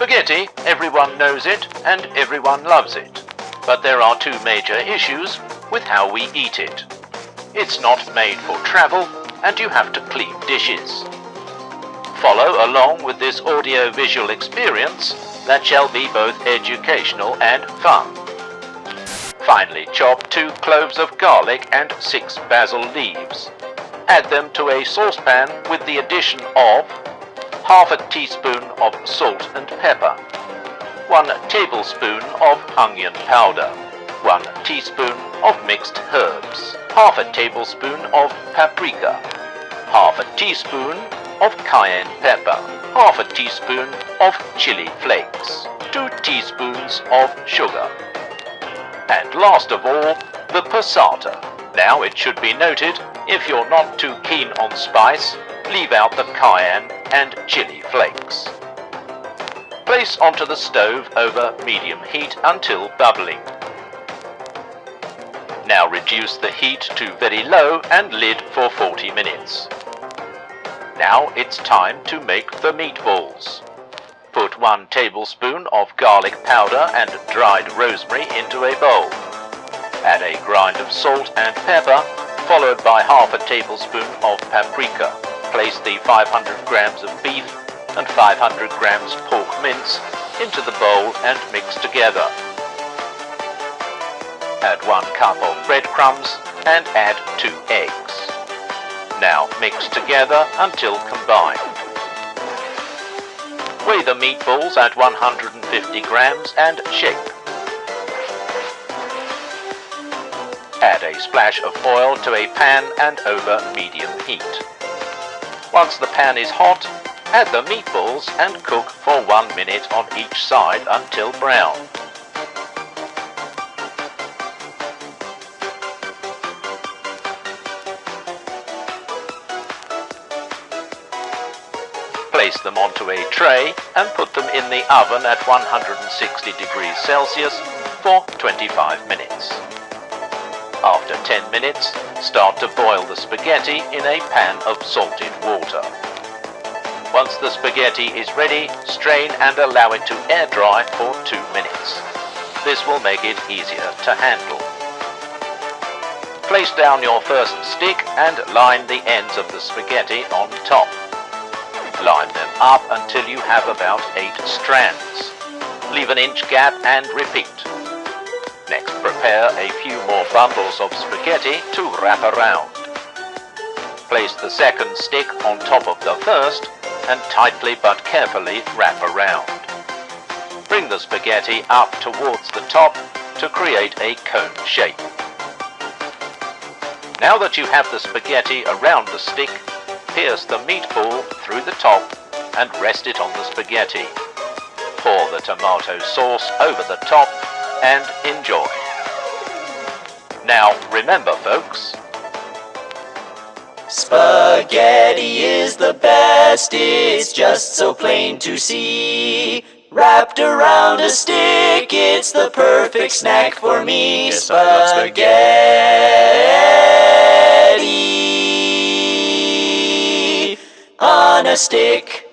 Spaghetti, everyone knows it and everyone loves it. But there are two major issues with how we eat it. It's not made for travel and you have to clean dishes. Follow along with this audio-visual experience that shall be both educational and fun. Finally, chop 2 cloves of garlic and 6 basil leaves. Add them to a saucepan with the addition of half a teaspoon of salt and pepper, 1 tablespoon of onion powder, 1 teaspoon of mixed herbs, half a tablespoon of paprika, half a teaspoon of cayenne pepper, half a teaspoon of chili flakes, 2 teaspoons of sugar, and last of all, the passata. Now it should be noted, if you're not too keen on spice, leave out the cayenne and chili flakes. Place onto the stove over medium heat until bubbling. Now reduce the heat to very low and lid for 40 minutes. Now it's time to make the meatballs. Put 1 tablespoon of garlic powder and dried rosemary into a bowl. Add a grind of salt and pepper, followed by half a tablespoon of paprika. Place the 500 grams of beef and 500 grams pork mince into the bowl and mix together. Add 1 cup of breadcrumbs and add 2 eggs. Now mix together until combined. Weigh the meatballs at 150 grams and shake. Add a splash of oil to a pan and over medium heat. Once the pan is hot, add the meatballs and cook for 1 minute on each side until brown. Place them onto a tray and put them in the oven at 160 degrees Celsius for 25 minutes. After 10 minutes, start to boil the spaghetti in a pan of salted water. Once the spaghetti is ready, strain and allow it to air dry for 2 minutes. This will make it easier to handle. Place down your first stick and line the ends of the spaghetti on top. Line them up until you have about 8 strands. Leave an inch gap and repeat. Next, prepare a few more bundles of spaghetti to wrap around. Place the second stick on top of the first and tightly but carefully wrap around. Bring the spaghetti up towards the top to create a cone shape. Now that you have the spaghetti around the stick, pierce the meatball through the top and rest it on the spaghetti. Pour the tomato sauce over the top and enjoy. Now remember folks, spaghetti is the best, it's just so plain to see. Wrapped around a stick, it's the perfect snack for me. Yes, I love spaghetti on a stick.